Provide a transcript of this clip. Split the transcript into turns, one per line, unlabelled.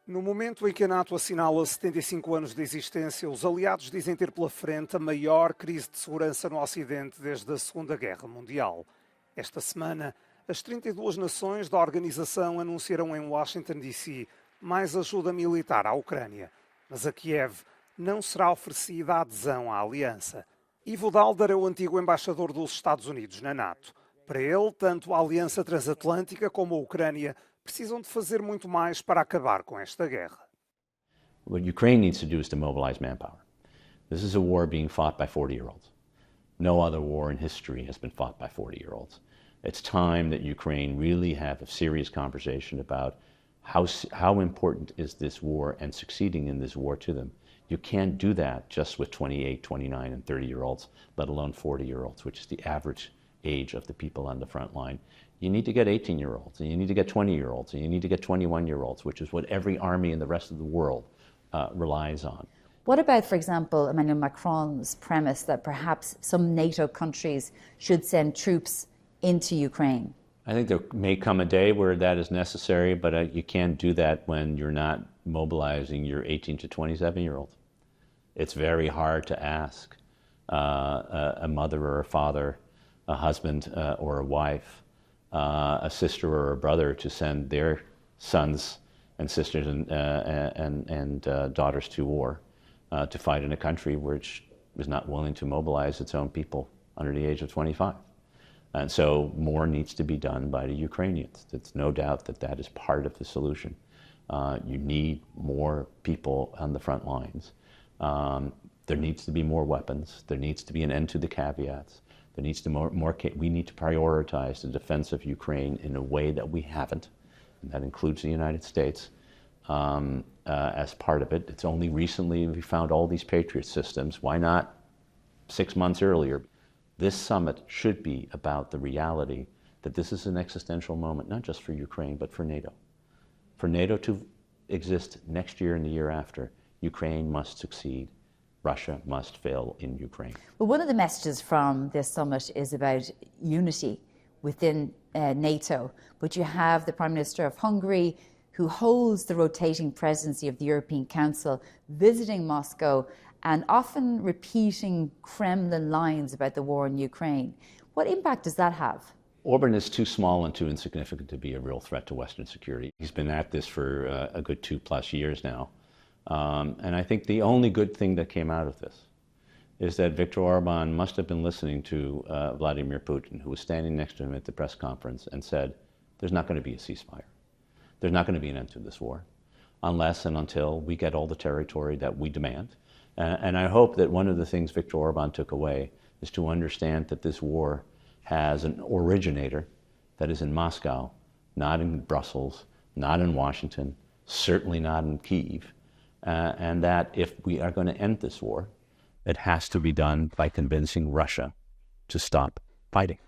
No momento em que a NATO assinala 75 anos de existência, os aliados dizem ter pela frente a maior crise de segurança no Ocidente desde a Segunda Guerra Mundial. Esta semana, as 32 nações da organização anunciaram em Washington, D.C., mais ajuda militar à Ucrânia. Mas a Kiev não será oferecida a adesão à aliança. Ivo Daldar é o antigo embaixador dos Estados Unidos na NATO. Para ele, tanto a Aliança Transatlântica como a Ucrânia precisam de fazer muito mais para acabar com esta guerra.
What Ukraine needs to do is to mobilize manpower. This is a war being fought by 40-year-olds. No other war in history has been fought by 40-year-olds. It's time that Ukraine really have a serious conversation about how important is this war and succeeding in this war to them. You can't do that just with 28, 29, and 30-year-olds, let alone 40-year-olds, which is the average age of the people on the front line. You need to get 18-year-olds, and you need to get 20-year-olds, and you need to get 21-year-olds, which is what every army in the rest of the world relies on.
What about, for example, Emmanuel Macron's premise that perhaps some NATO countries should send troops into Ukraine?
I think there may come a day where that is necessary, but you can't do that when you're not mobilizing your 18 to 27-year-olds. It's very hard to ask a mother or a father, a husband or a wife, a sister or a brother to send their sons and sisters and daughters to war to fight in a country which is not willing to mobilize its own people under the age of 25. And so more needs to be done by the Ukrainians. There's no doubt that that is part of the solution. You need more people on the front lines. There needs to be more weapons. There needs to be an end to the caveats. There needs to we need to prioritize the defense of Ukraine in a way that we haven't, and that includes the United States as part of it. It's only recently we found all these Patriot systems. Why not 6 months earlier? This summit should be about the reality that this is an existential moment, not just for Ukraine, but for NATO. For NATO to exist next year and the year after, Ukraine must succeed. Russia must fail in Ukraine.
Well, one of the messages from this summit is about unity within NATO, but you have the Prime Minister of Hungary, who holds the rotating presidency of the European Council, visiting Moscow and often repeating Kremlin lines about the war in Ukraine. What impact does that have?
Orbán is too small and too insignificant to be a real threat to Western security. He's been at this for a good 2+ years now. And I think the only good thing that came out of this is that Viktor Orbán must have been listening to Vladimir Putin, who was standing next to him at the press conference and said, there's not going to be a ceasefire. There's not going to be an end to this war unless and until we get all the territory that we demand. And I hope that one of the things Viktor Orbán took away is to understand that this war has an originator that is in Moscow, not in Brussels, not in Washington, certainly not in Kyiv. And that if we are going to end this war, it has to be done by convincing Russia to stop fighting.